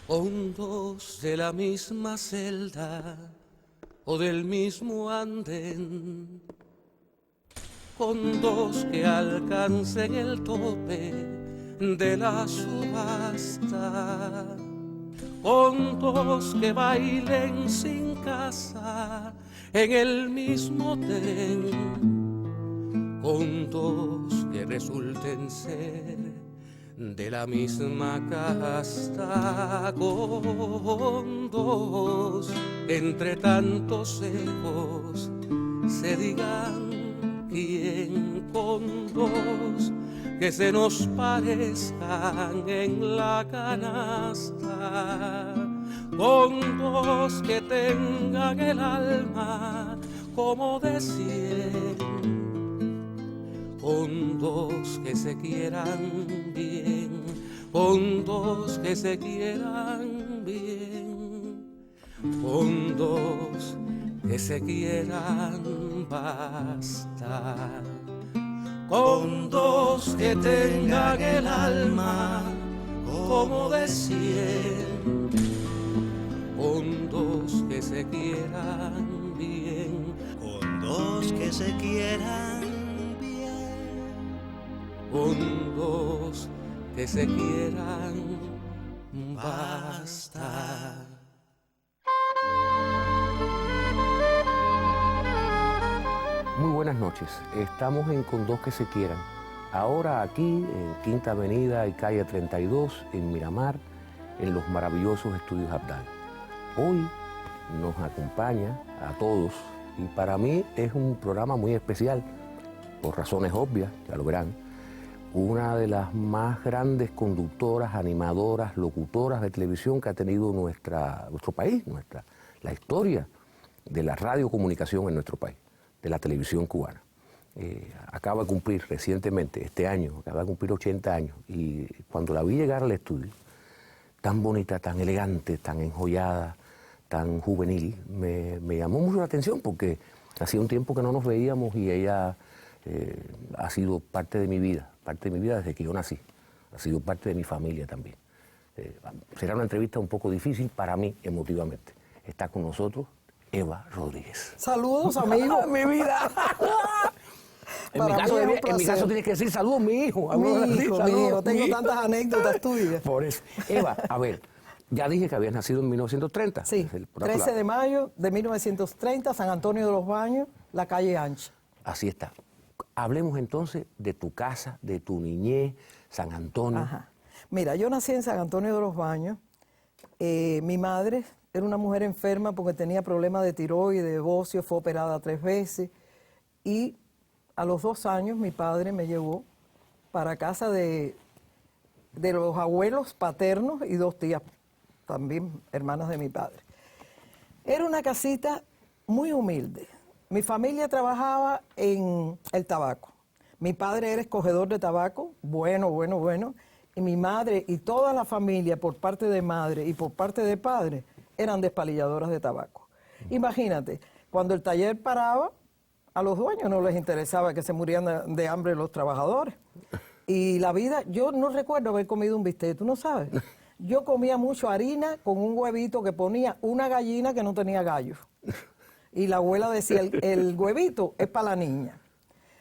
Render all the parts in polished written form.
hondos de la misma celda o del mismo andén, hondos que alcancen el tope de la subasta, hondos que bailen sin casa en el mismo tren, hondos que resulten ser de la misma casta, hondos entre tantos ecos se digan quién, hondos que se nos parezcan en la canasta, hondos que tengan el alma como de 100, hondos que se quieran bien, hondos que se quieran bien, hondos que se quieran bastar, hondos que tengan el alma como de 100, hondos que se quieran bien, hondos que se quieran, hondos que se quieran bastar. Muy buenas noches, estamos en Con Dos que se quieran. Ahora aquí en Quinta Avenida y Calle 32 en Miramar, en los maravillosos estudios Abdal. Hoy nos acompaña a todos y para mí es un programa muy especial, por razones obvias, ya lo verán. Una de las más grandes conductoras, animadoras, locutoras de televisión que ha tenido nuestro país, la historia de la radiocomunicación en nuestro país, de la televisión cubana. Acaba de cumplir recientemente, este año, acaba de cumplir 80 años, y cuando la vi llegar al estudio, tan bonita, tan elegante, tan enjollada, tan juvenil, me llamó mucho la atención porque hacía un tiempo que no nos veíamos y ella ha sido parte de mi vida desde que yo nací, ha sido parte de mi familia también. Será una entrevista un poco difícil para mí emotivamente. Está con nosotros Eva Rodríguez. Saludos, amigo. Mi vida. En mi caso tienes que decir saludos, mi hijo. Mi hijo, tengo tantas anécdotas tuyas. Por eso. Eva, a ver, ya dije que habías nacido en 1930. Sí, 13 de mayo de 1930, San Antonio de los Baños, la calle Ancha. Así está. Hablemos entonces de tu casa, de tu niñez, San Antonio. Ajá. Mira, yo nací en San Antonio de los Baños. Mi madre era una mujer enferma porque tenía problemas de tiroides, de bocio, fue operada 3 veces. Y a los 2 años mi padre me llevó para casa de los abuelos paternos y 2 tías, también hermanas de mi padre. Era una casita muy humilde. Mi familia trabajaba en el tabaco. Mi padre era escogedor de tabaco, bueno. Y mi madre y toda la familia, por parte de madre y por parte de padre, eran despalilladoras de tabaco. Imagínate, cuando el taller paraba, a los dueños no les interesaba que se murieran de hambre los trabajadores. Y la vida, yo no recuerdo haber comido un bistec, ¿tú no sabes? Yo comía mucho harina con un huevito que ponía una gallina que no tenía gallos. Y la abuela decía, el huevito es para la niña.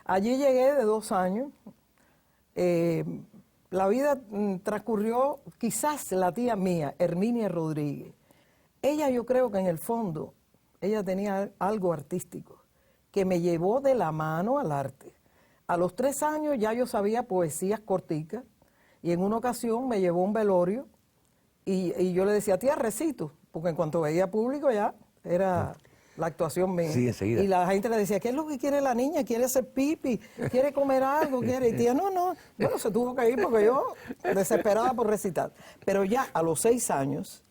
Allí llegué de 2 años. La vida transcurrió, quizás la tía mía, Herminia Rodríguez. Ella, yo creo que en el fondo, ella tenía algo artístico, que me llevó de la mano al arte. A los 3 años ya yo sabía poesías corticas, y en una ocasión me llevó a un velorio, y yo le decía, tía, recito, porque en cuanto veía público ya era la actuación mía. Sí, enseguida. Y la gente le decía, ¿qué es lo que quiere la niña? ¿Quiere hacer pipi? ¿Quiere comer algo? ¿Quiere? Y tía, no. Bueno, se tuvo que ir porque yo desesperada por recitar. Pero ya a los 6 años,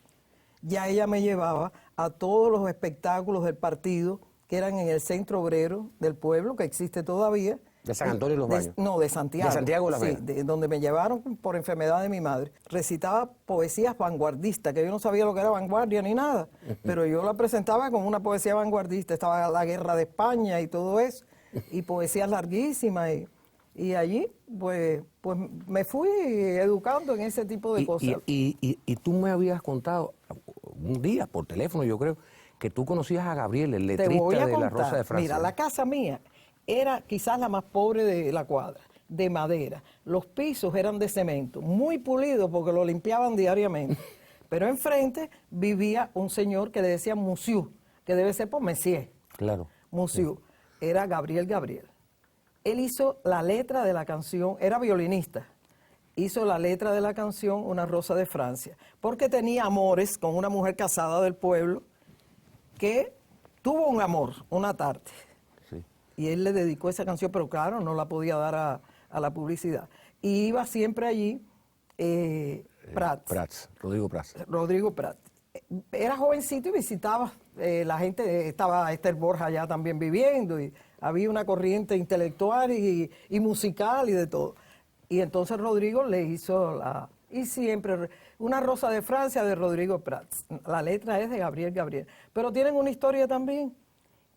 ya ella me llevaba a todos los espectáculos del partido que eran en el Centro Obrero del pueblo, que existe todavía. ¿De San Antonio de los Baños? No, de Santiago. ¿De Santiago de la Vega? Sí, donde me llevaron por enfermedad de mi madre. Recitaba poesías vanguardistas, que yo no sabía lo que era vanguardia ni nada, pero yo la presentaba como una poesía vanguardista. Estaba la guerra de España y todo eso, y poesías larguísimas. Y allí, pues me fui educando en ese tipo de cosas. Y tú me habías contado un día por teléfono, yo creo, que tú conocías a Gabriel, el Te voy letrista a de La contar. Rosa de Francia. Mira, la casa mía era quizás la más pobre de la cuadra, de madera. Los pisos eran de cemento, muy pulidos porque lo limpiaban diariamente. Pero enfrente vivía un señor que le decía Monsieur, que debe ser por Messier. Claro. Monsieur. Era Gabriel Gabriel. Él hizo la letra de la canción, era violinista, hizo la letra de la canción Una Rosa de Francia, porque tenía amores con una mujer casada del pueblo que tuvo un amor una tarde. Sí. Y él le dedicó esa canción, pero claro, no la podía dar a la publicidad. Y iba siempre allí Prats. Rodrigo Prats. Era jovencito y visitaba, la gente, estaba Esther Borja allá también viviendo, y había una corriente intelectual y musical y de todo. Y entonces Rodrigo le hizo y siempre, Una Rosa de Francia de Rodrigo Prats. La letra es de Gabriel Gabriel. Pero tienen una historia también,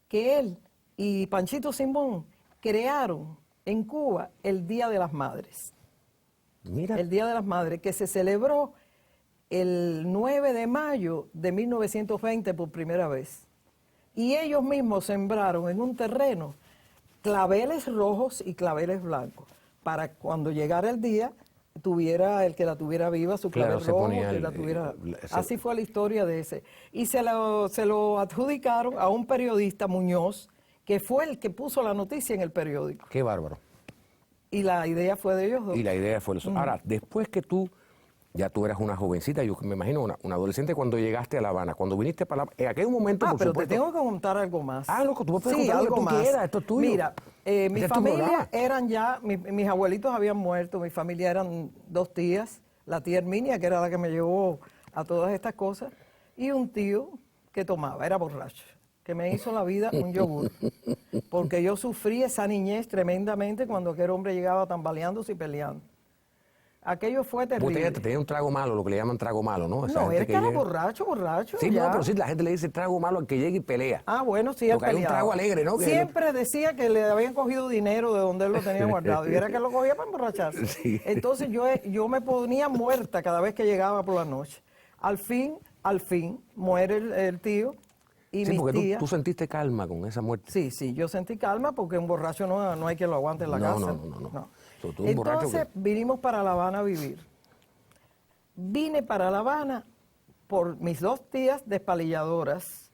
que él y Panchito Simón crearon en Cuba el Día de las Madres. Mira. El Día de las Madres, que se celebró el 9 de mayo de 1920 por primera vez. Y ellos mismos sembraron en un terreno claveles rojos y claveles blancos, para cuando llegara el día, tuviera el que la tuviera viva su clavel rojo, que la tuviera... Así fue la historia de ese. Y se lo adjudicaron a un periodista, Muñoz, que fue el que puso la noticia en el periódico. Qué bárbaro. Y la idea fue de ellos dos. Y la idea fue eso. Ahora, después que ya tú eras una jovencita, yo me imagino una adolescente cuando llegaste a La Habana, cuando viniste para en aquel momento, por pero supuesto... te tengo que contar algo más. Loco, tú me puedes sí, contar algo lo que tú más. quieras, esto es tuyo. Mira, mi Este es tu familia programa. eran ya, mis abuelitos habían muerto, mi familia eran 2 tías, la tía Herminia, que era la que me llevó a todas estas cosas, y un tío que tomaba, era borracho, que me hizo la vida un yogur, porque yo sufrí esa niñez tremendamente cuando aquel hombre llegaba tambaleándose y peleando. Aquello fue terrible. Vos tenías un trago malo, lo que le llaman trago malo, ¿no? Esa No, gente es que era llega- borracho. Sí, ya. no, pero sí, la gente le dice trago malo al que llega y pelea. Ah, bueno, sí, él Porque hay un peleaba. trago alegre, ¿no? Que Siempre decía que le habían cogido dinero de donde él lo tenía guardado. Y era que lo cogía para emborracharse. Sí. Entonces yo me ponía muerta cada vez que llegaba por la noche. Al fin, muere el tío y Sí, mis porque tías. tú sentiste calma con esa muerte. Sí, yo sentí calma porque un borracho no hay quien lo aguante en la No, casa. no. Sobre todo un borracho Entonces que- vinimos para La Habana a vivir. Vine para La Habana por mis 2 tías despalilladoras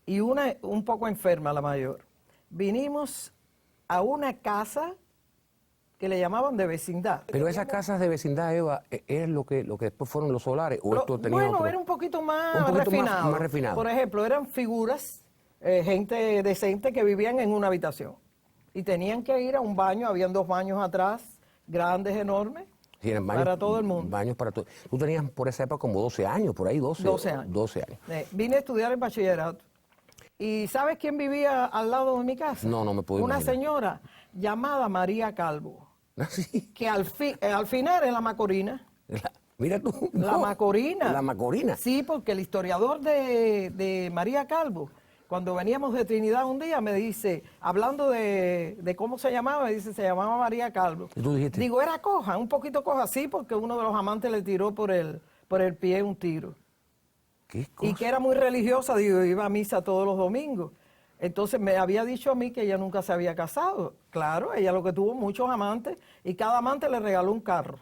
y una un poco enferma, la mayor. Vinimos a una casa que le llamaban de vecindad. Pero esas casas de vecindad, Eva, ¿es lo que después fueron los solares? ¿O esto tenía Bueno, otro? era un poquito más Un poquito refinado. más refinado. Por ejemplo, eran figuras, gente decente que vivían en una habitación. Y tenían que ir a un baño, habían 2 baños atrás, grandes, enormes, Sí, eran baños, para todo el mundo. Baños para todo. Tú tenías por esa época como 12 años, por ahí 12. 12 años. 12 años. Vine a estudiar el bachillerato. ¿Y sabes quién vivía al lado de mi casa? No me puedo Una imaginar. señora llamada María Calvo, Sí. que al final es la Macorina. Mira tú. La no, Macorina. La Macorina. Sí, porque el historiador de María Calvo, cuando veníamos de Trinidad un día, me dice, hablando de cómo se llamaba, me dice, se llamaba María Calvo. ¿Y tú dijiste? Digo, era coja, un poquito coja, sí, porque uno de los amantes le tiró por el pie un tiro. ¿Qué cosa? Y que era muy religiosa, digo, iba a misa todos los domingos. Entonces me había dicho a mí que ella nunca se había casado. Claro, ella lo que tuvo muchos amantes y cada amante le regaló un carro.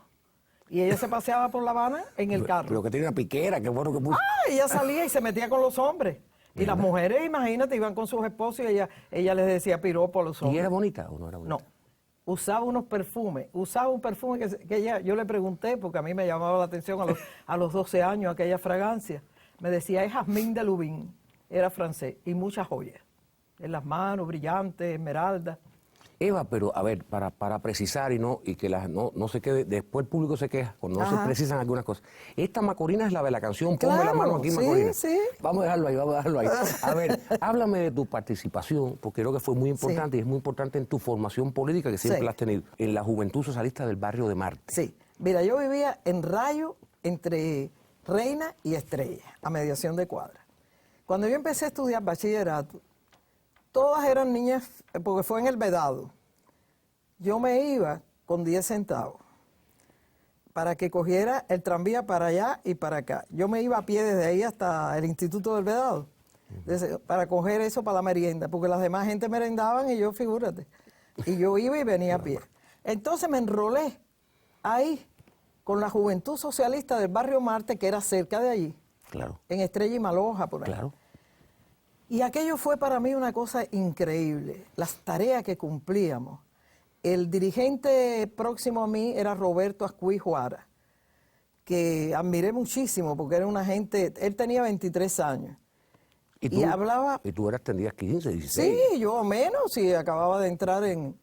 Y ella se paseaba por La Habana en el carro. Pero que tiene una piquera, qué bueno que puso. Ella salía y se metía con los hombres. Y las mujeres, imagínate, iban con sus esposos y ella les decía piropo a los ¿Y hombres. era bonita o no era bonita? No. Usaba unos perfumes. Usaba un perfume yo le pregunté, porque a mí me llamaba la atención a los 12 años aquella fragancia. Me decía, es jazmín de Lubin. Era francés. Y muchas joyas. En las manos, brillantes, esmeraldas. Eva, pero a ver, para precisar y que no se quede, después el público se queja cuando no se Ajá. precisan algunas cosas. Esta Macorina es la de la canción, ponme la Claro, mano aquí, sí, Macorina. sí. Vamos a dejarlo ahí. A ver, háblame de tu participación, porque creo que fue muy importante y es muy importante en tu formación política que siempre Sí. la has tenido, en la Juventud Socialista del Barrio de Marte. Sí. Mira, yo vivía en Rayo entre Reina y Estrella, a mediación de cuadra. Cuando yo empecé a estudiar bachillerato, todas eran niñas, porque fue en el Vedado. yo me iba con 10 centavos para que cogiera el tranvía para allá y para acá. Yo me iba a pie desde ahí hasta el Instituto del Vedado, para coger eso para la merienda, porque las demás gente merendaban y yo, figúrate, y yo iba y venía a pie. Entonces me enrolé ahí con la Juventud Socialista del Barrio Marte, que era cerca de allí, Claro, en Estrella y Maloja, por ahí. claro. Y aquello fue para mí una cosa increíble, las tareas que cumplíamos. El dirigente próximo a mí era Roberto Ascuí Juara, que admiré muchísimo porque era una gente, él tenía 23 años. Y hablaba... Y tú tenías 15, 16. Sí, yo menos, y acababa de entrar en...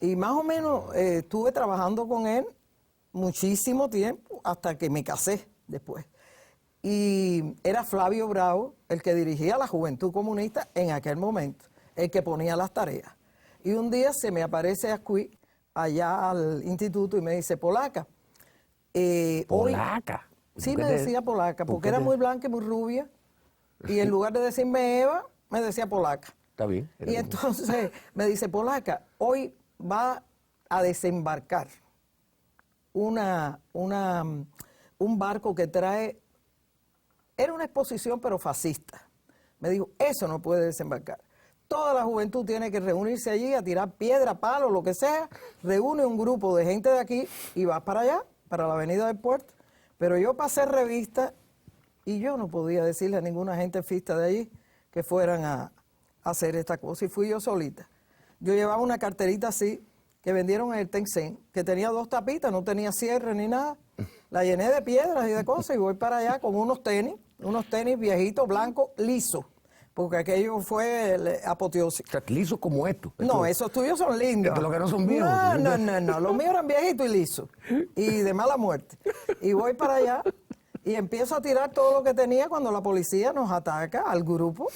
Y más o menos estuve trabajando con él muchísimo tiempo, hasta que me casé después. Y era Flavio Bravo el que dirigía la Juventud Comunista en aquel momento, el que ponía las tareas. Y un día se me aparece Ascuí allá al instituto y me dice, Polaca. Polaca. Sí, me decía Polaca, porque era muy blanca y muy rubia. Y en lugar de decirme Eva, me decía Polaca. Está bien. Y entonces me dice, Polaca, hoy va a desembarcar un barco que trae... Era una exposición, pero fascista. Me dijo, eso no puede desembarcar. Toda la juventud tiene que reunirse allí a tirar piedra, palo, lo que sea. Reúne un grupo de gente de aquí y vas para allá, para la avenida del puerto. Pero yo pasé revista y yo no podía decirle a ninguna gente fista de allí que fueran a hacer esta cosa. Y fui yo solita. Yo llevaba una carterita así que vendieron en el Tencent, que tenía 2 tapitas, no tenía cierre ni nada. La llené de piedras y de cosas y voy para allá con unos tenis viejitos, blancos, lisos. Porque aquello fue apoteósico. O sea, lisos como estos. No, esos tuyos son lindos. Estos los que no son viejos. No. Los míos eran viejitos y lisos. Y de mala muerte. Y voy para allá y empiezo a tirar todo lo que tenía cuando la policía nos ataca al grupo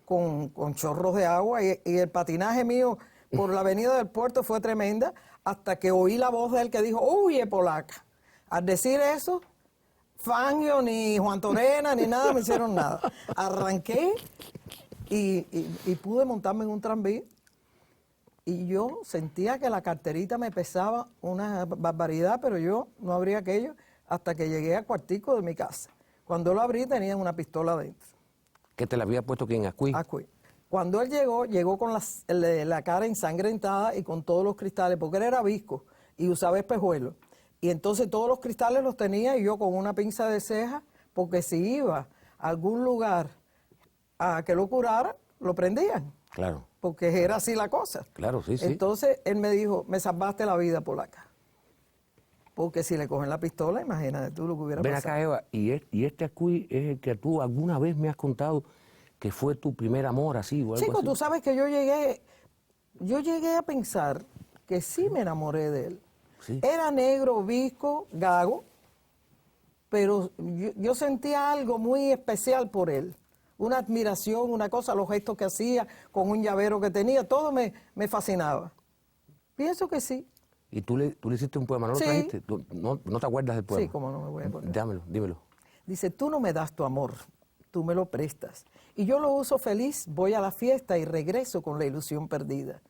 con chorros de agua. Y el patinaje mío por la avenida del puerto fue tremenda hasta que oí la voz de él que dijo, huye, Polaca. Al decir eso, Fangio, ni Juan Torena, ni nada me hicieron nada. Arranqué y pude montarme en un tranvía y yo sentía que la carterita me pesaba una barbaridad, pero yo no abrí aquello hasta que llegué al cuartico de mi casa. Cuando lo abrí tenía una pistola dentro. ¿Qué te la había puesto quién? Ascuí. Ascuí. Cuando él llegó con la cara ensangrentada y con todos los cristales, porque él era visco y usaba espejuelos. Y entonces todos los cristales los tenía y yo con una pinza de ceja, porque si iba a algún lugar a que lo curara, lo prendían. Claro. Porque era así la cosa. Claro, sí, sí. Entonces él me dijo, me salvaste la vida, Polaca. Porque si le cogen la pistola, imagínate tú lo que hubiera Ven pasado. acá, Eva, y este Ascuí es el que tú alguna vez me has contado que fue tu primer amor, así, o algo Chico, así. tú sabes que yo llegué a pensar que sí me enamoré de él. Sí. Era negro, visco, gago, pero yo sentía algo muy especial por él. Una admiración, una cosa, los gestos que hacía, con un llavero que tenía, todo me fascinaba. Pienso que sí. ¿Y tú le hiciste un poema? ¿No lo Sí. trajiste? ¿No te acuerdas del poema? Sí, cómo no me voy a acordar. Dámelo, dímelo. Dice, tú no me das tu amor, tú me lo prestas. Y yo lo uso feliz, voy a la fiesta y regreso con la ilusión perdida.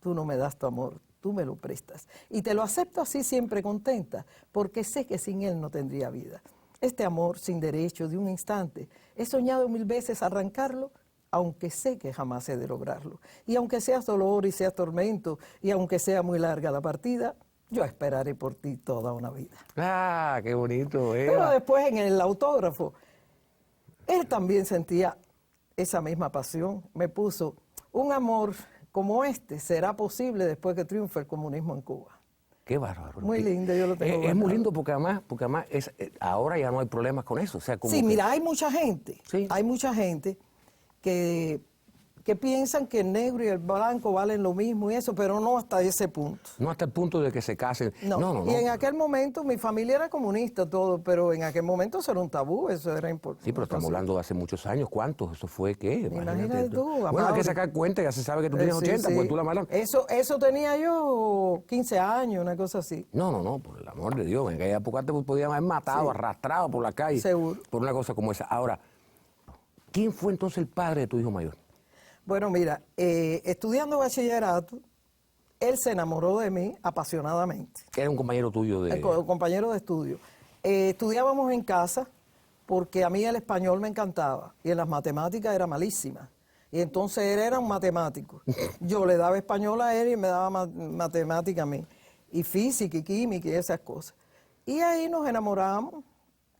Tú no me das tu amor, tú me lo prestas. Y te lo acepto así siempre contenta, porque sé que sin él no tendría vida. Este amor sin derecho de un instante, he soñado 1000 veces arrancarlo, aunque sé que jamás he de lograrlo. Y aunque seas dolor y seas tormento, y aunque sea muy larga la partida, yo esperaré por ti toda una vida. ¡Ah, qué bonito, Eva! Pero después en el autógrafo, él también sentía esa misma pasión. Me puso, un amor como este será posible después que triunfe el comunismo en Cuba. Qué bárbaro. Muy lindo, yo lo tengo Es muy guardado. lindo porque además ahora ya no hay problemas con eso. O sea, como Sí, que- mira, hay mucha gente, Sí. hay mucha gente que piensan que el negro y el blanco valen lo mismo y eso, pero no hasta ese punto. No hasta el punto de que se casen. No. Y en aquel momento, mi familia era comunista, todo, pero en aquel momento eso era un tabú, eso era importante. Sí, pero estamos hablando de hace muchos años. ¿Cuántos? ¿Eso fue qué? Imagínate tú, Bueno, hay Amaury. que sacar cuenta, ya se sabe que tú tienes Sí, 80, sí. pues tú la mala. Eso tenía yo 15 años, una cosa así. No, por el amor de Dios. En aquella época te podían haber matado, Sí. arrastrado por la calle. Seguro. Por una cosa como esa. Ahora, ¿quién fue entonces el padre de tu hijo mayor? Bueno, mira, estudiando bachillerato, él se enamoró de mí apasionadamente. Era un compañero tuyo de... Compañero de estudio. Estudiábamos en casa porque a mí el español me encantaba y en las matemáticas era malísima. Y entonces él era un matemático. Yo le daba español a él y me daba matemática a mí. Y física y química y esas cosas. Y ahí nos enamoramos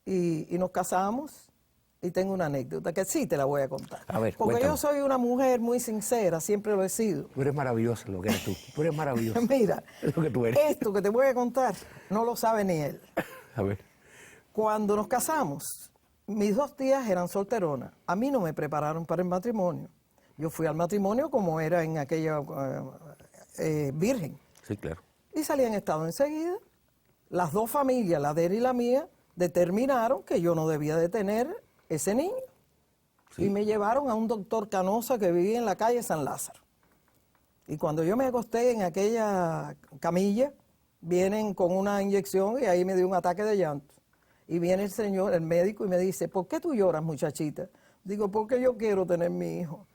y nos casamos. Y tengo una anécdota que sí te la voy a contar. A ver, porque cuéntame. yo soy una mujer muy sincera, siempre lo he sido. Tú eres maravillosa lo que eres tú. Tú eres maravillosa. Mira, Es lo que tú eres. esto que te voy a contar no lo sabe ni él. A ver. Cuando nos casamos, mis 2 tías eran solteronas. A mí no me prepararon para el matrimonio. Yo fui al matrimonio como era en aquella virgen. Sí, claro. Y salí en estado enseguida. Las 2 familias, la de él y la mía, determinaron que yo no debía de tener ese niño. Sí. Y me llevaron a un doctor Canosa que vivía en la calle San Lázaro. Y cuando yo me acosté en aquella camilla, vienen con una inyección y ahí me dio un ataque de llanto. Y viene el señor, el médico, y me dice, ¿por qué tú lloras, muchachita? Digo, porque yo quiero tener mi hijo.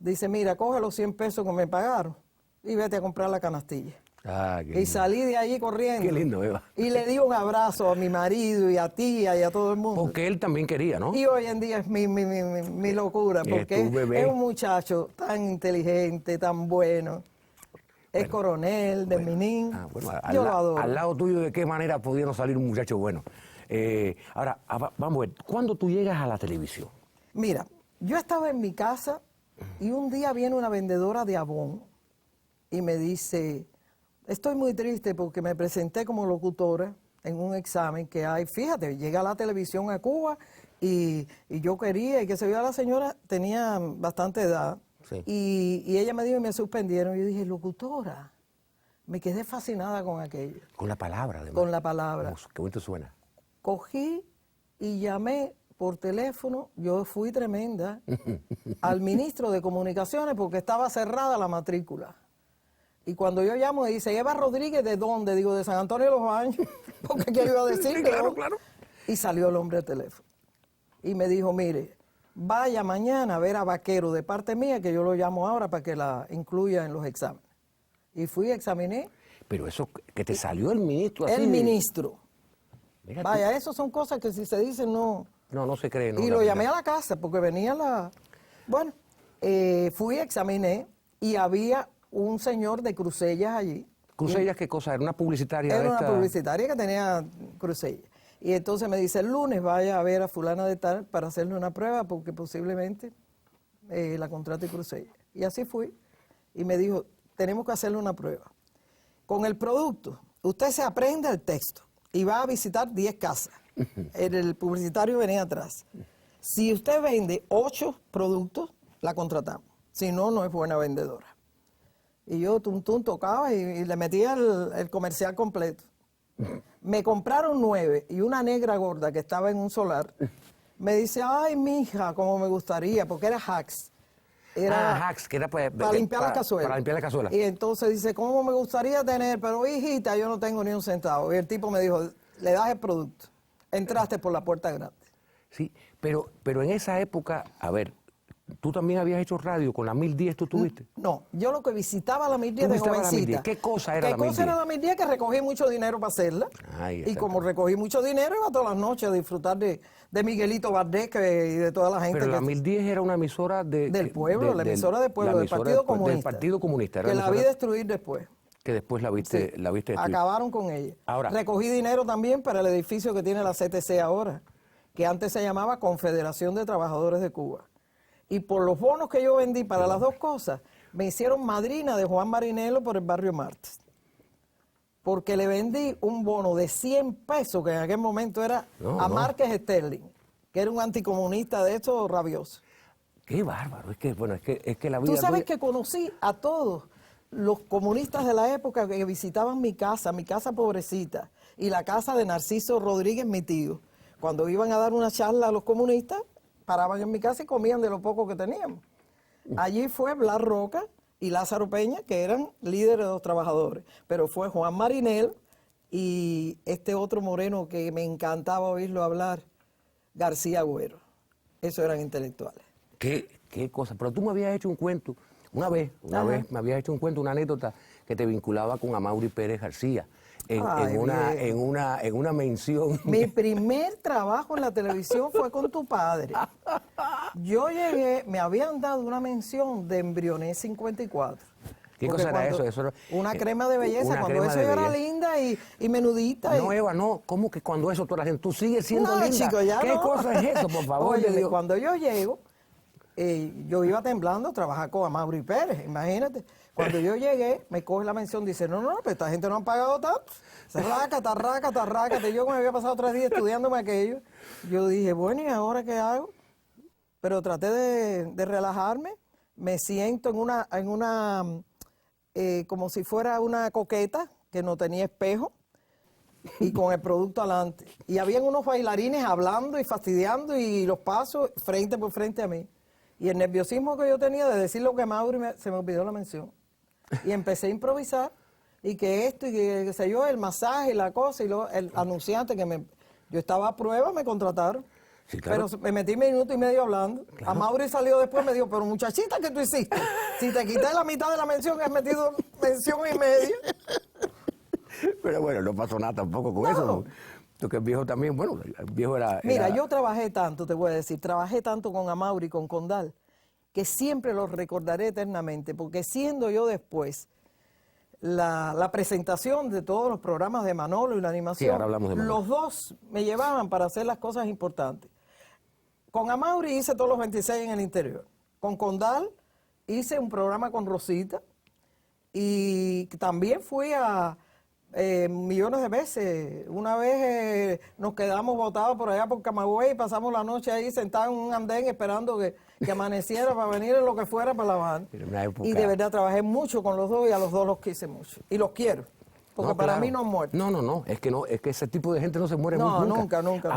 Dice, mira, coge los 100 pesos que me pagaron y vete a comprar la canastilla. Ah, qué Y lindo. salí de allí corriendo. Qué lindo, Eva. Y le di un abrazo a mi marido y a tía y a todo el mundo. Porque él también quería, ¿no? Y hoy en día es mi locura, Es porque tu bebé. es un muchacho tan inteligente, tan bueno. Es coronel de Minín. Bueno, Yo lo adoro. al lado tuyo, ¿de qué manera podía salir un muchacho bueno? Ahora, vamos a ver, ¿cuándo tú llegas a la televisión? Mira, yo estaba en mi casa y un día viene una vendedora de Avon y me dice, estoy muy triste porque me presenté como locutora en un examen que hay. Fíjate, llega a la televisión a Cuba y yo quería, y que se vio a la señora, tenía bastante edad. Sí. Y ella me dijo y me suspendieron. Y yo dije, locutora. Me quedé fascinada con aquello, Con la palabra, además. con la palabra. Hermoso, qué bonito suena. Cogí y llamé por teléfono, yo fui tremenda, al ministro de Comunicaciones porque estaba cerrada la matrícula. Y cuando yo llamo, me dice, Eva Rodríguez, ¿de dónde? Digo, de San Antonio de los Baños, porque ¿qué iba a decir? Sí, claro, claro. Y salió el hombre al teléfono. Y me dijo, mire, vaya mañana a ver a Vaquero de parte mía, que yo lo llamo ahora para que la incluya en los exámenes. Y fui, examiné. Pero eso que te salió el ministro así. El ministro. Mira tú. Vaya, eso son cosas que si se dicen no... No se cree. No, y la lo verdad. llamé a la casa porque venía la... Bueno, fui, examiné y había un señor de Crucellas allí. ¿Crucellas qué cosa? ¿Era una publicitaria de Era una esta? publicitaria que tenía Crucellas. Y entonces me dice, el lunes vaya a ver a fulana de tal para hacerle una prueba porque posiblemente la contrate Crucellas. Y así fui. Y me dijo, tenemos que hacerle una prueba. Con el producto, usted se aprende el texto y va a visitar 10 casas. El publicitario venía atrás. Si usted vende 8 productos, la contratamos. Si no, no es buena vendedora. Y yo tocaba y le metía el comercial completo. Me compraron 9 y una negra gorda que estaba en un solar me dice, ay, mija, como me gustaría, porque era Hacks. Era Hacks, que era para limpiar las cazuelas. Para limpiar las cazuelas. Y entonces dice, ¿cómo me gustaría tener? Pero hijita, yo no tengo ni un centavo. Y el tipo me dijo, le das el producto. Entraste por la puerta grande. Sí, pero en esa época, a ver, tú también habías hecho radio, con la 1010 tú tuviste. No, yo lo que visitaba la 1010 Tú de visitabas la jovencita. 1010. ¿Qué cosa era la ¿Qué cosa 1010? era la 1010? Que recogí mucho dinero para hacerla. Ay, Y exacto. como recogí mucho dinero, iba todas las noches a disfrutar de Miguelito Valdés y de toda la gente. Pero la que, 1010 era una emisora del pueblo, la emisora del pueblo, del Partido Comunista. Del Partido Comunista. Era que una la vi emisora destruir después. que después la viste, Sí, la viste destruir. acabaron con ella. Ahora- Recogí dinero también para el edificio que tiene la CTC ahora, que antes se llamaba Confederación de Trabajadores de Cuba. Y por los bonos que yo vendí para las dos cosas, me hicieron madrina de Juan Marinelo por el barrio Martes. Porque le vendí un bono de 100 pesos, que en aquel momento era No, a no. Márquez Sterling, que era un anticomunista de estos rabiosos. Qué bárbaro, es que la vida... Tú sabes tuya- que conocí a todos los comunistas de la época que visitaban mi casa pobrecita, y la casa de Narciso Rodríguez, mi tío. Cuando iban a dar una charla a los comunistas, paraban en mi casa y comían de lo poco que teníamos. Allí fue Blas Roca y Lázaro Peña, que eran líderes de los trabajadores. Pero fue Juan Marinel y este otro moreno que me encantaba oírlo hablar, García Agüero. Esos eran intelectuales. Qué cosa. Pero tú me habías hecho un cuento, una vez me habías hecho un cuento, una anécdota, que te vinculaba con Amaury Pérez García. Ay, En una mención. Mi primer trabajo en la televisión fue con tu padre. Yo llegué, me habían dado una mención de Embrioné 54. ¿Qué Porque cosa era eso? Una crema de belleza, una cuando crema eso de yo era belleza. linda y menudita. No, Eva, no. ¿Cómo que cuando eso tú eras gente? Tú sigues siendo No, linda. chico, ya ¿Qué no. cosa es eso, por favor? Oye, de Dios? cuando yo llego, yo iba temblando a trabajar con Amaury Pérez, imagínate. Cuando yo llegué, me coge la mención, dice, no, pero esta gente no han pagado tanto. Rácate. Yo me había pasado 3 días estudiándome aquello. Yo dije, bueno, ¿y ahora qué hago? Pero traté de relajarme. Me siento en una como si fuera una coqueta que no tenía espejo y con el producto adelante. Y habían unos bailarines hablando y fastidiando y los pasos frente por frente a mí. Y el nerviosismo que yo tenía de decir lo que Mauri se me olvidó la mención. Y empecé a improvisar y que esto y que qué sé yo, el masaje, la cosa y luego el anunciante yo estaba a prueba, me contrataron. Sí, claro. Pero me metí 1 minuto y medio hablando. Claro. A Mauri salió después y me dijo, pero muchachita, ¿qué tú hiciste? Si te quité la mitad de la mención, has metido mención y media. Pero bueno, no pasó nada tampoco con eso. Porque el viejo también, bueno, el viejo era... Mira, yo trabajé tanto, te voy a decir, trabajé tanto con Amaury y con Condal, que siempre los recordaré eternamente, porque siendo yo después la presentación de todos los programas de Manolo y la animación, sí, ahora hablamos de Manolo. Los dos me llevaban para hacer las cosas importantes. Con Amaury hice todos los 26 en el interior. Con Condal hice un programa con Rosita y también fui a millones de veces. Una vez nos quedamos botados por allá por Camagüey y pasamos la noche ahí sentados en un andén esperando que amaneciera para venir en lo que fuera para lavar. Y de verdad trabajé mucho con los dos y a los dos los quise mucho. Y los quiero. Porque para mí no han muerto. No, es que ese tipo de gente no se muere nunca. Nunca.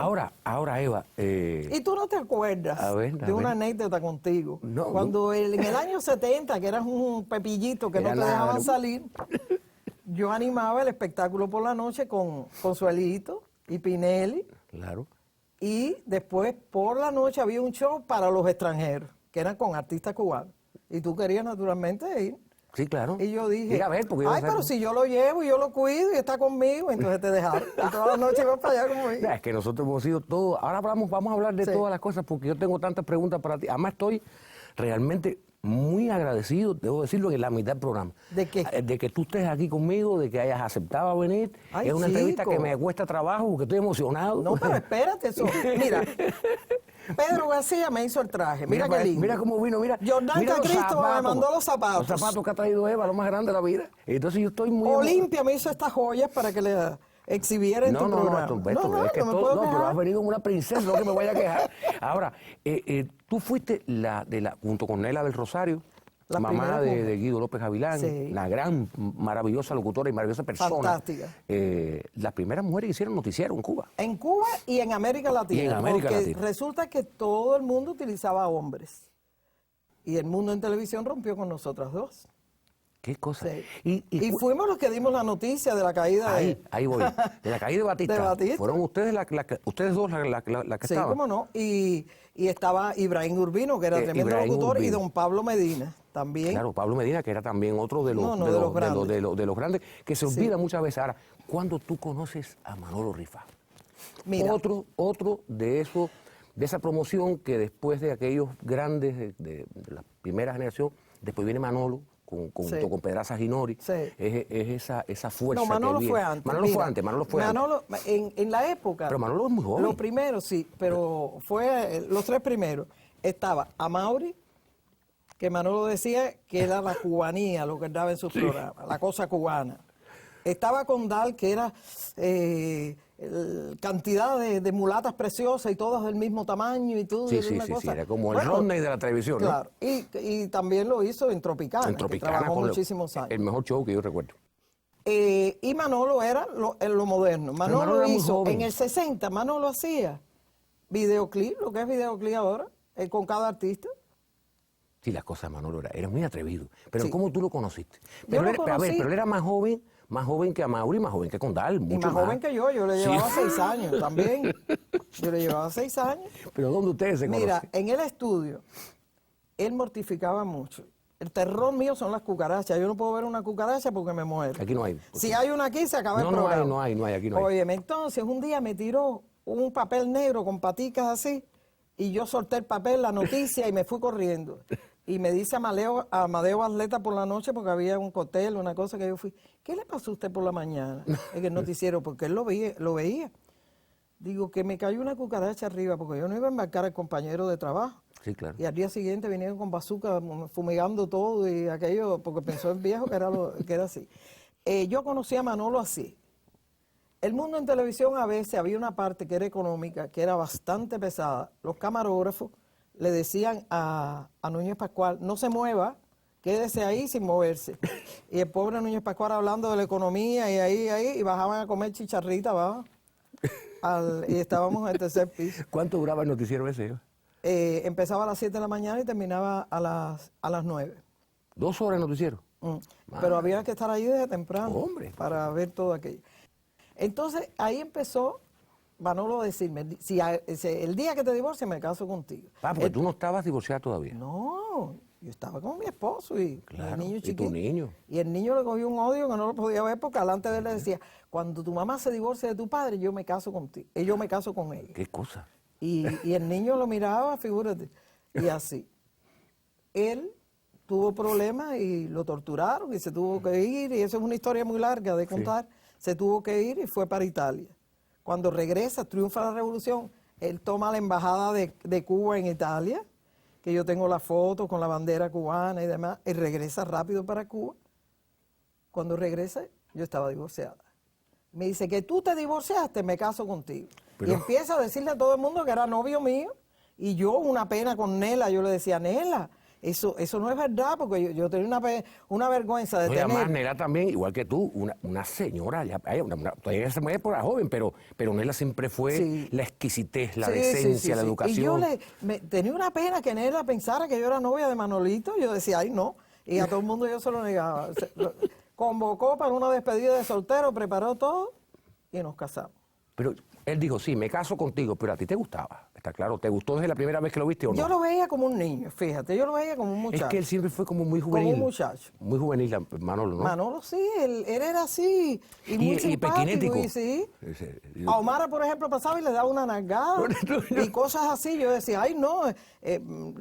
Ahora, Eva... ¿Y tú no te acuerdas de una anécdota contigo? No, cuando en el año 70, que eras un pepillito que no te dejaban salir, yo animaba el espectáculo por la noche con Consuelito y Pinelli. Claro. Y después por la noche había un show para los extranjeros, que eran con artistas cubanos. Y tú querías naturalmente ir. Sí, claro. Y yo dije, a ver, porque pero si yo lo llevo y yo lo cuido y está conmigo, entonces te dejaron. Y todas las noches vas para allá conmigo. Es que nosotros hemos sido todos. Ahora vamos a hablar de todas las cosas porque yo tengo tantas preguntas para ti. Además estoy realmente muy agradecido, debo decirlo, en la mitad del programa. ¿De qué? De que tú estés aquí conmigo, de que hayas aceptado venir. Ay, es una entrevista que me cuesta trabajo porque estoy emocionado. No, pero espérate eso. Mira, Pedro García me hizo el traje. Mira qué lindo. Mira cómo vino, mira. Jordan Cristo me mandó los zapatos. Los zapatos que ha traído Eva, lo más grande de la vida. Entonces yo estoy muy... Olimpia me hizo estas joyas para que le exhibiera en tu programa. Pero has venido como una princesa, no que me vaya a quejar. Ahora, tú fuiste junto con Nela del Rosario, la mamá de Guido López Gavilán, sí, la gran, maravillosa locutora y maravillosa persona. Fantástica. Las primeras mujeres que hicieron noticiero en Cuba. En Cuba y en América Latina. Y en América Latina. Resulta que todo el mundo utilizaba hombres. Y el mundo en televisión rompió con nosotras dos. ¿Qué cosa? Sí. Y fuimos los que dimos la noticia de la caída Ahí voy. De la caída de Batista. De Batista. Fueron ustedes ustedes dos las que sí, estaban. cómo no. Y estaba Ibrahim Urbino, que era tremendo locutor, y don Pablo Medina también. Claro, Pablo Medina, que era también otro de los grandes, que se olvida muchas veces. Ahora, ¿cuándo tú conoces a Manolo Rifá? Mira. Otro de esa promoción que después de aquellos grandes de la primera generación, después viene Manolo, junto con Pedraza Ginori, es esa fuerza. No, Manolo que fue antes. Manolo fue antes. En la época. Pero Manolo es muy joven. Lo primero, sí, pero fue los 3 primeros. Estaba Amaury, que Manolo decía que era la cubanía, lo que daba en sus programas, la cosa cubana. Estaba Condal, que era cantidad de mulatas preciosas y todas del mismo tamaño y todo. Sí, era como el Rodney de la televisión, ¿no? Claro, y también lo hizo en Tropicana, que trabajó muchísimos años. El mejor show que yo recuerdo. Y Manolo era lo moderno. Manolo hizo, en el 60, Manolo hacía videoclip, lo que es videoclip ahora, con cada artista. Sí, las cosas de Manolo era muy atrevido. Pero ¿cómo tú lo conociste? Pero él era más joven que Amaury, más joven que Condal. Y más joven que yo le llevaba 6 años también. Yo le llevaba 6 años. ¿Pero dónde ustedes se conocen? Mira, en el estudio, él mortificaba mucho. El terror mío son las cucarachas. Yo no puedo ver una cucaracha porque me muero. Aquí no hay. Si hay una aquí, se acaba el No, no programa. hay, aquí no hay. Óyeme, entonces un día me tiró un papel negro con paticas así y yo solté el papel, la noticia y me fui corriendo. Y me dice Amadeo Atleta por la noche porque había un cóctel, una cosa que yo fui. ¿Qué le pasó a usted por la mañana? En el noticiero, porque él lo veía. Digo, que me cayó una cucaracha arriba porque yo no iba a embarcar al compañero de trabajo. Sí, claro. Y al día siguiente vinieron con bazooka fumigando todo y aquello, porque pensó el viejo que era así. Yo conocí a Manolo así. El mundo en televisión a veces había una parte que era económica, que era bastante pesada. Los camarógrafos le decían a Núñez Pascual, no se mueva, quédese ahí sin moverse. Y el pobre Núñez Pascual hablando de la economía y y bajaban a comer chicharrita abajo. Y estábamos en el tercer piso. ¿Cuánto duraba el noticiero ese? Empezaba a las 7 de la mañana y terminaba a las 9. 2 horas el noticiero. Pero había que estar ahí desde temprano. Hombre. Para ver todo aquello. Entonces ahí empezó Manolo a decirme, si el día que te divorcies me caso contigo. Porque tú no estabas divorciada todavía. No, yo estaba con mi esposo y Claro, el niño y tu chiquito. niño. Y el niño le cogió un odio que no lo podía ver porque delante de él le decía, cuando tu mamá se divorcie de tu padre, yo me caso contigo. Y yo me caso con ella. ¿Qué cosa? Y el niño lo miraba, figúrate, y así. Él tuvo problemas y lo torturaron y se tuvo que ir, y eso es una historia muy larga de contar. Se tuvo que ir y fue para Italia. Cuando regresa, triunfa la revolución, él toma la embajada de Cuba en Italia, que yo tengo la foto con la bandera cubana y demás, y regresa rápido para Cuba. Cuando regresa, yo estaba divorciada. Me dice, que tú te divorciaste, me caso contigo. Y empieza a decirle a todo el mundo que era novio mío, y yo una pena con Nela, yo le decía, Nela, eso no es verdad, porque yo tenía una vergüenza de No, y tener... además Nela también, igual que tú, una señora, todavía se mueve por la joven, pero Nela siempre fue Sí. la exquisitez, la Sí, decencia, sí, la sí. educación. Y yo tenía una pena que Nela pensara que yo era novia de Manolito. Yo decía, ay, no. Y a todo el mundo yo se lo negaba. Convocó para una despedida de soltero, preparó todo y nos casamos. Pero él dijo, sí, me caso contigo, pero a ti te gustaba, está claro. ¿Te gustó desde la primera vez que lo viste o no? Yo lo veía como un niño, fíjate. Yo lo veía como un muchacho. Es que él siempre fue como muy juvenil. Como un muchacho. Muy juvenil, Manolo, ¿no? Manolo, sí, él era así. Y muy simpático. pequinético. Y sí. Ese- A Omar, por ejemplo, pasaba y le daba una nalgada y cosas así. Yo decía, ay, no.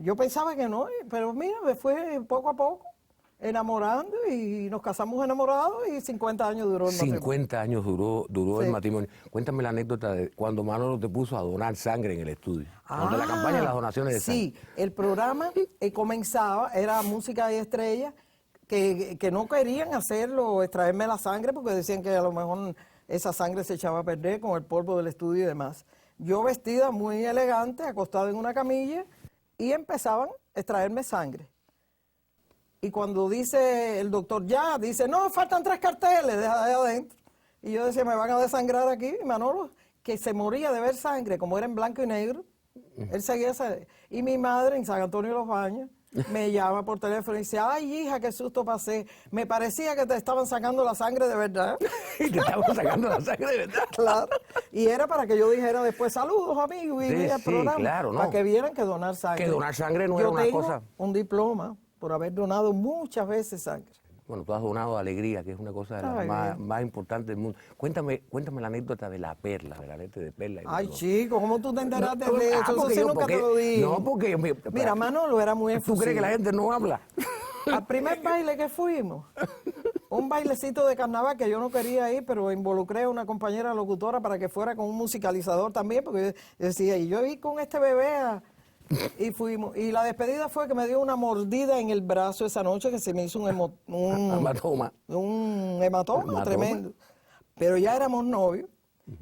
Yo pensaba que no, pero mira, me fue poco a poco enamorando y nos casamos enamorados y 50 años duró el matrimonio. 50 años duró el Sí. matrimonio. Cuéntame la anécdota de cuando Manolo te puso a donar sangre en el estudio. Donde la campaña de las donaciones de sangre. Sí, el programa comenzaba, era música y estrellas, que no querían hacerlo, extraerme la sangre, porque decían que a lo mejor esa sangre se echaba a perder con el polvo del estudio y demás. Yo vestida muy elegante, acostada en una camilla, y empezaban a extraerme sangre. Y cuando dice el doctor, ya, dice, no, faltan 3 carteles, deja de adentro. Y yo decía, me van a desangrar aquí. Y Manolo, que se moría de ver sangre, como era en blanco y negro, él seguía y mi madre en San Antonio de los Baños me llama por teléfono y dice, ay, hija, qué susto pasé. Me parecía que te estaban sacando la sangre de verdad. Y te estaban sacando la sangre de verdad. Claro. Y era para que yo dijera después, saludos, amigos, y Sí, vi el sí, programa. claro, ¿no? Para que vieran que donar sangre. Que donar sangre no Yo era una tengo cosa. un diploma por haber donado muchas veces sangre. Bueno, tú has donado alegría, que es una cosa de las Ay, más importantes del mundo. Cuéntame la anécdota de la perla, de la leche de perla. Ay, chico, ¿cómo tú te enteraste de eso? porque Eso sí yo- nunca porque- te lo dije. No, porque... Mira, Manolo era muy ¿Tú efusivo. crees que la gente no habla? Al primer baile que fuimos, un bailecito de carnaval que yo no quería ir, pero involucré a una compañera locutora para que fuera con un musicalizador también, porque yo decía, y yo vi con este bebé y fuimos. Y la despedida fue que me dio una mordida en el brazo esa noche que se me hizo un Hematoma. hematoma tremendo. Pero ya éramos novios,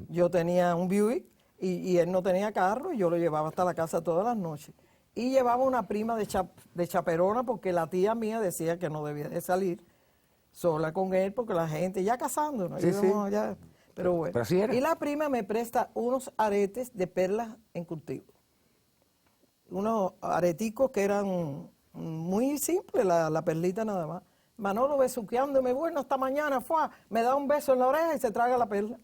yo tenía un Buick y él no tenía carro y yo lo llevaba hasta la casa todas las noches. Y llevaba una prima de chaperona porque la tía mía decía que no debía de salir sola con él porque la gente, ya casándonos, Sí, íbamos sí. allá, pero bueno. Pero así era. Y la prima me presta unos aretes de perlas en cultivo. Unos areticos que eran muy simples, la perlita nada más. Manolo besuqueándome, bueno, hasta mañana, me da un beso en la oreja y se traga la perla.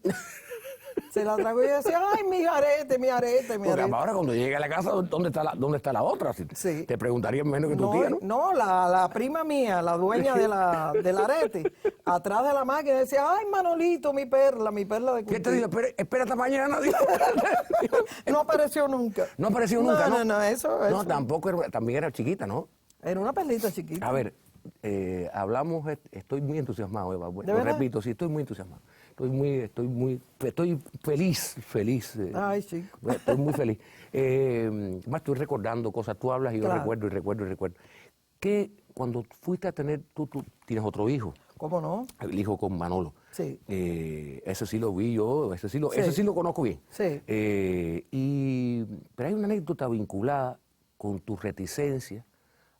Se la tragó y decía, ay, mi arete, mi arete, mi Porque arete. ahora cuando llegue a la casa, ¿dónde está la otra? Si Sí. Te preguntarían menos que tu No, tía, ¿no? no, la prima mía, la dueña del arete, atrás de la máquina decía, ay, Manolito, mi perla de ¿Qué te cultivo. digo? Espera hasta mañana. Digo. No apareció nunca. No apareció nunca, ¿no? No, eso. No, tampoco, también era chiquita, ¿no? Era una perlita chiquita. A ver, hablamos, estoy muy entusiasmado, Eva. ¿De Lo verdad? repito, sí, estoy muy entusiasmado. Estoy feliz. Ay, chico. Estoy muy feliz. Más estoy recordando cosas, tú hablas y yo Claro. recuerdo y recuerdo y recuerdo. Que cuando fuiste a tener, tú tienes otro hijo, ¿Cómo no? el hijo con Manolo. Sí. Ese sí lo vi yo, ese sí lo conozco bien. Sí. Pero hay una anécdota vinculada con tu reticencia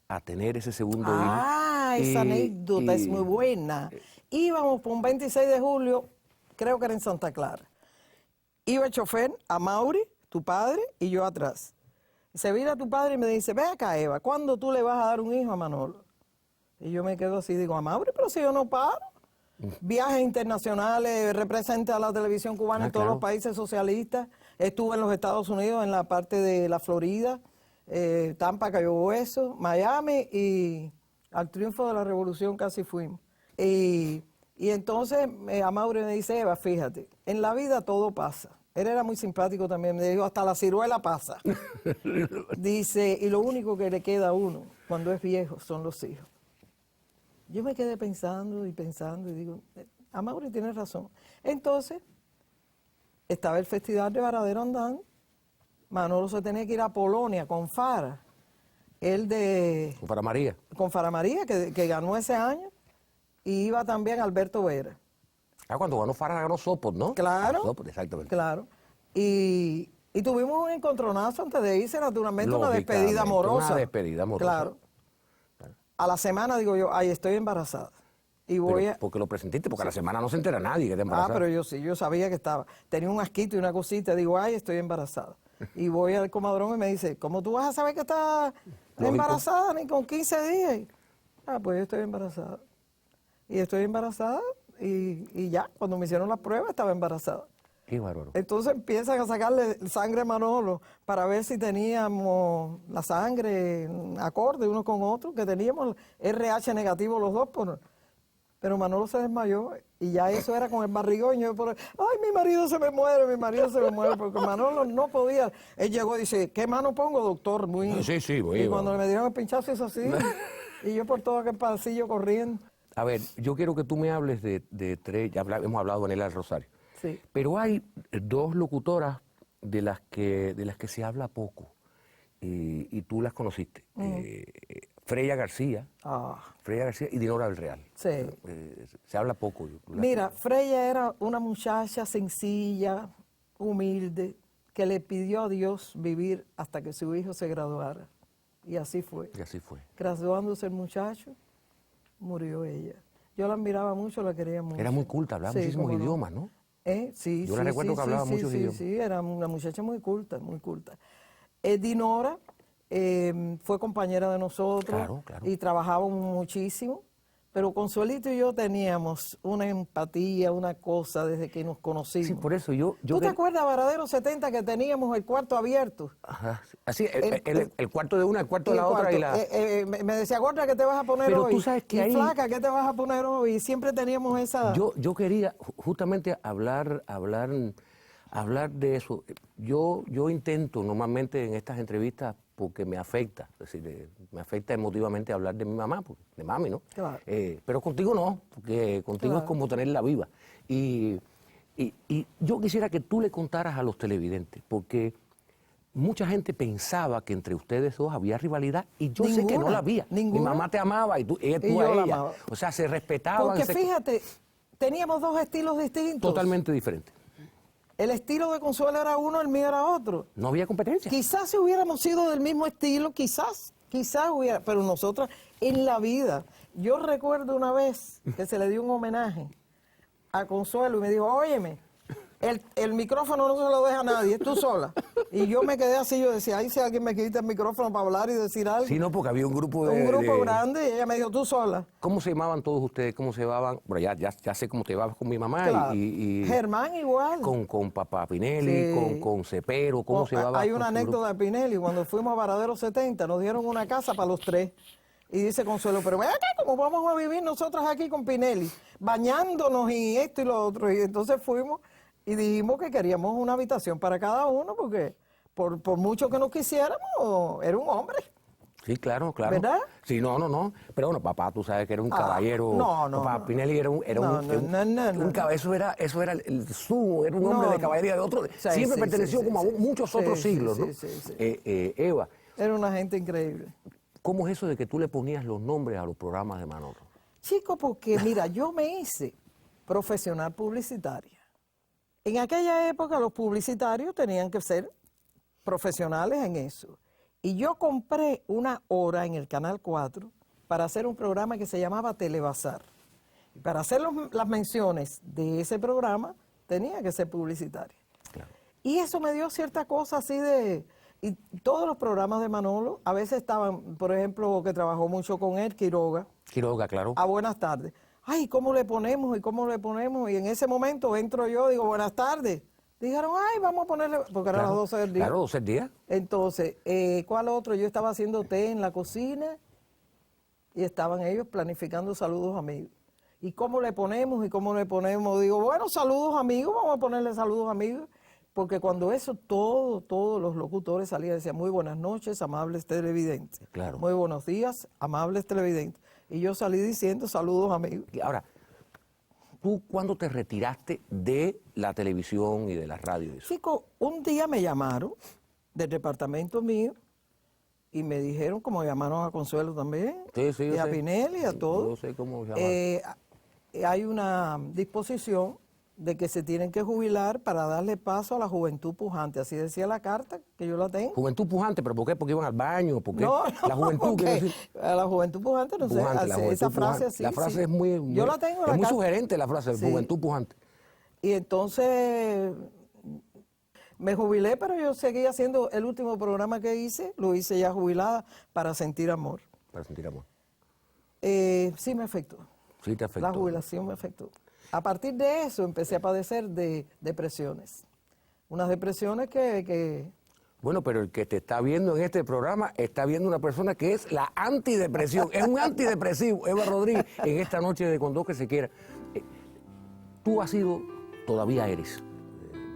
a tener ese segundo hijo. Ah, esa anécdota es muy buena. Íbamos por un 26 de julio, creo que era en Santa Clara. Iba el chofer, a Mauri, tu padre, y yo atrás. Se vira tu padre y me dice, ve acá, Eva, ¿cuándo tú le vas a dar un hijo a Manolo? Y yo me quedo así, digo, a Mauri, pero si yo no paro. Viajes internacionales, representa a la televisión cubana en todos claro. los países socialistas. Estuve en los Estados Unidos, en la parte de la Florida, Tampa, Cayo Hueso, Miami, y al triunfo de la revolución casi fuimos. Y entonces a Mauri me dice, Eva, fíjate, en la vida todo pasa. Él era muy simpático también, me dijo, hasta la ciruela pasa. Dice, y lo único que le queda a uno cuando es viejo son los hijos. Yo me quedé pensando y digo, a Mauri tiene razón. Entonces, estaba el Festival de Varadero andando, Manolo se tenía que ir a Polonia con Fara, Para María. con Fara María, que ganó ese año, y iba también Alberto Vera. Cuando ganó Farah, ganó Sopot, ¿no? Claro. Sopot, exactamente. Claro. Y tuvimos un encontronazo antes de irse, naturalmente, una despedida Lógicamente, amorosa. una despedida amorosa. Claro. A la semana digo yo, ay, estoy embarazada. Y voy Pero, a... porque lo presentiste, porque a la semana no se entera nadie que te embarazada. pero yo sí, yo sabía que estaba. Tenía un asquito y una cosita, digo, ay, estoy embarazada. Y voy al comadrón y me dice, ¿cómo tú vas a saber que estás Lógico. embarazada ni con 15 días? Pues yo estoy embarazada. Y estoy embarazada y ya, cuando me hicieron las pruebas estaba embarazada. Qué bárbaro. Entonces empiezan a sacarle sangre a Manolo para ver si teníamos la sangre acorde uno con otro, que teníamos RH negativo los dos, pero Manolo se desmayó y ya eso era con el barrigón. Y yo por ahí, ay, mi marido se me muere, porque Manolo no podía. Él llegó y dice, ¿qué mano pongo, doctor? Muy... Sí, voy. Y cuando me dieron el pinchazo hizo así, y yo por todo aquel pasillo corriendo. A ver, yo quiero que tú me hables de tres, hemos hablado de Daniela del Rosario. Sí. Pero hay dos locutoras de las que se habla poco, y tú las conociste. Freya García y Dinora del Real. Sí. Se habla poco. Mira, Freya era una muchacha sencilla, humilde, que le pidió a Dios vivir hasta que su hijo se graduara. Y así fue. Y así fue. Graduándose el muchacho, murió ella. Yo la admiraba mucho, la quería mucho. Era muy culta, hablaba muchísimos cómo no. idiomas, ¿no? Sí, Yo la recuerdo que hablaba muchos idiomas. Sí, era una muchacha muy culta, muy culta. Dinora fue compañera de nosotros. Claro, claro. Y trabajábamos muchísimo. Pero Consuelito y yo teníamos una empatía, una cosa desde que nos conocimos. Sí, por eso yo ¿Tú te acuerdas, Varadero 70, que teníamos el cuarto abierto? Ajá. Así, el cuarto de una, el cuarto de la otra y la... me decía, gorda, ¿qué te vas a poner Pero hoy? tú sabes que y ahí... flaca, ¿qué te vas a poner hoy? Y siempre teníamos esa... Yo quería justamente hablar de eso. Yo intento normalmente en estas entrevistas, porque me afecta, es decir, me afecta emotivamente hablar de mi mamá, de mami, ¿no? Claro. Pero contigo no, porque contigo Claro. es como tenerla viva. Y yo quisiera que tú le contaras a los televidentes, porque mucha gente pensaba que entre ustedes dos había rivalidad, y yo sé que no la había. Ninguna. Mi mamá te amaba y tú Y a yo la ella. amaba. O sea, se respetaban. Porque fíjate, teníamos dos estilos distintos. Totalmente diferentes. El estilo de Consuelo era uno, el mío era otro. No había competencia. Quizás si hubiéramos sido del mismo estilo, quizás hubiera, pero nosotras en la vida. Yo recuerdo una vez que se le dio un homenaje a Consuelo y me dijo, óyeme, el micrófono no se lo deja a nadie, es tú sola. Y yo me quedé así, yo decía, ay, si alguien me quita el micrófono para hablar y decir algo. Sí, no, porque había un grupo de... Un grupo de- grande y ella me dijo, tú sola. ¿Cómo se llamaban todos ustedes? ¿Cómo se llamaban? Bueno, ya sé cómo te llevabas con mi mamá Claro. y Germán igual. con papá Pinelli, Sí. con Cepero, ¿cómo se llevaba? Hay con una su grupo? anécdota de Pinelli, cuando fuimos a Varadero 70, nos dieron una casa para los tres. Y dice Consuelo, pero ven acá, ¿cómo vamos a vivir nosotras aquí con Pinelli? Bañándonos y esto y lo otro. Y entonces fuimos y dijimos que queríamos una habitación para cada uno, porque por mucho que nos quisiéramos, era un hombre. Sí, claro, claro. ¿Verdad? Sí, no. Pero bueno, papá, tú sabes que era un caballero. no, Papá no. Pinelli era un eso era el sumo, era un hombre No, de caballería de otro. sí, siempre sí, perteneció sí, como sí, a muchos sí, otros sí, siglos, sí, ¿no? sí. Eva, Era una gente increíble. ¿cómo es eso de que tú le ponías los nombres a los programas de Manolo? Chico, porque mira, yo me hice profesional publicitaria. En aquella época los publicitarios tenían que ser profesionales en eso. Y yo compré una hora en el Canal 4 para hacer un programa que se llamaba Telebazar. Y para hacer las menciones de ese programa tenía que ser publicitaria. Claro. Y eso me dio cierta cosa así de... Y todos los programas de Manolo, a veces estaban, por ejemplo, que trabajó mucho con él, Quiroga, Quiroga, claro. a buenas tardes. Ay, ¿cómo le ponemos? ¿Y cómo le ponemos? Y en ese momento entro yo, digo, buenas tardes. Dijeron, ay, vamos a ponerle, porque eran las 12 del día. Claro, 12 días. Entonces, ¿cuál otro? Yo estaba haciendo té en la cocina y estaban ellos planificando saludos amigos. ¿Y cómo le ponemos? ¿Y cómo le ponemos? Digo, bueno, saludos amigos, vamos a ponerle saludos amigos. Porque cuando eso, todos los locutores salían y decían, muy buenas noches, amables televidentes. Claro. Muy buenos días, amables televidentes. Y yo salí diciendo, saludos amigos. Y ahora, ¿tú cuándo te retiraste de la televisión y de la radio? y eso? Chico, un día me llamaron del departamento mío y me dijeron, como llamaron a Consuelo también, Sí, sí, yo y a sé. Pinelli, a todos. Yo sé cómo se llama. Hay una disposición de que se tienen que jubilar para darle paso a la juventud pujante. Así decía la carta, que yo la tengo. Juventud pujante, ¿pero por qué? Porque iban al baño, ¿por qué? No, La juventud, porque quiero decir. a la juventud pujante, no Pujante, sé, la hace juventud esa frase pujante. así. La frase sí. es muy, Yo la tengo en la muy carta. sugerente, la frase, Sí. juventud pujante. Y entonces me jubilé, pero yo seguí haciendo el último programa que hice, lo hice ya jubilada, para sentir amor. Para sentir amor. Sí me afectó. Sí, te afectó. La jubilación me afectó. A partir de eso empecé a padecer de depresiones. Unas depresiones que Bueno, pero el que te está viendo en este programa está viendo una persona que es la antidepresión. Es un antidepresivo, Eva Rodríguez, en esta noche de Con Dos que se quiera. Tú has sido, todavía eres,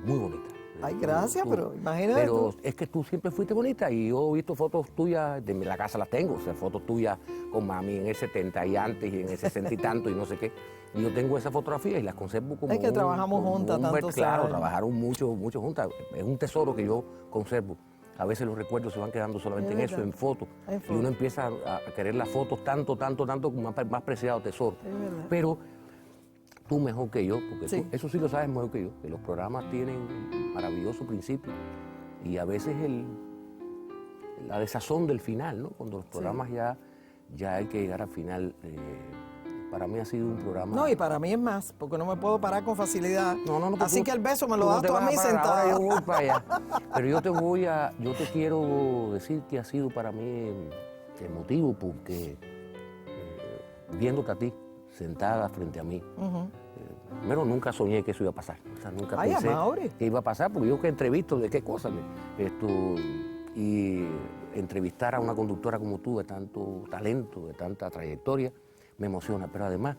muy bonita. Ay, gracias, pero imagínate Pero tú. es que tú siempre fuiste bonita y yo he visto fotos tuyas, de la casa las tengo, o sea, fotos tuyas con mami en el 70 y antes y en el 60 y tanto y no sé qué. Y yo tengo esa fotografía y las conservo como Es que trabajamos juntas tantos Claro, años. trabajaron mucho juntas. Es un tesoro que yo conservo. A veces los recuerdos se van quedando solamente Es en eso, verdad. en fotos. En Y fotos. uno empieza a querer las fotos tanto como más preciado tesoro. Es verdad. Pero tú mejor que yo, porque Sí. tú, eso sí lo sabes mejor que yo, que los programas tienen maravilloso principio y a veces la desazón del final, ¿no? Cuando los programas ya hay que llegar al final. Para mí ha sido un programa... No, y para mí es más, porque no me puedo parar con facilidad. No, porque Así tú- que el beso me lo tú no das te tú a vas mí parar, sentada. ahora yo voy para allá. Pero yo te quiero decir que ha sido para mí emotivo porque viéndote a ti sentada frente a mí, primero nunca soñé que eso iba a pasar. O sea, nunca Ay, pensé Amaury. que iba a pasar, porque yo que entrevisto de qué cosas. Y entrevistar a una conductora como tú de tanto talento, de tanta trayectoria, me emociona. Pero además,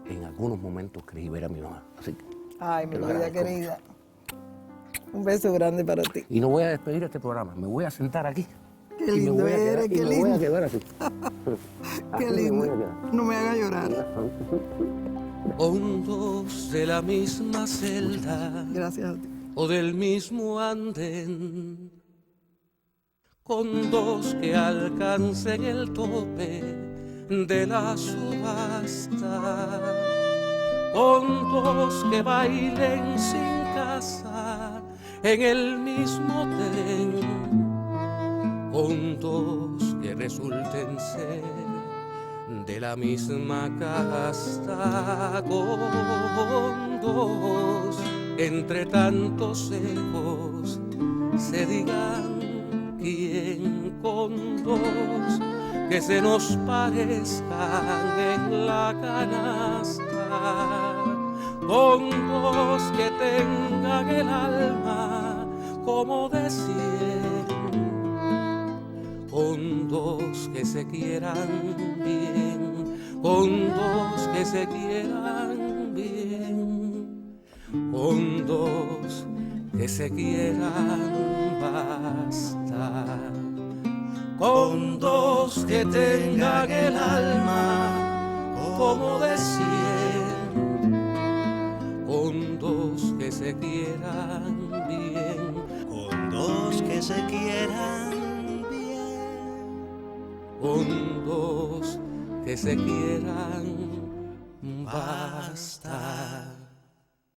en algunos momentos creí ver a mi mamá. Así que, Ay, mi te lo vida agradezco querida. Un beso grande para ti. y no voy a despedir este programa, me voy a sentar aquí. Qué Y me lindo voy a quedar- eres, y qué me voy a lindo. quedar así. Qué Así me voy a lindo. quedar. No me hagas llorar. hondos de la misma celda Gracias a ti. o del mismo andén, con dos que alcancen el tope de la subasta, con dos que bailen sin casa en el mismo tren, con dos que resulten ser de la misma casta, con dos entre tantos ecos se digan quién con dos que se nos parezcan en la canasta, con dos que tengan el alma como de 100, con dos que se quieran bien, con dos que se quieran bien, con dos que se quieran bastar, con dos que tengan el alma como de 100, con dos que se quieran bien, con dos que se quieran bien, con dos que se quieran bastar.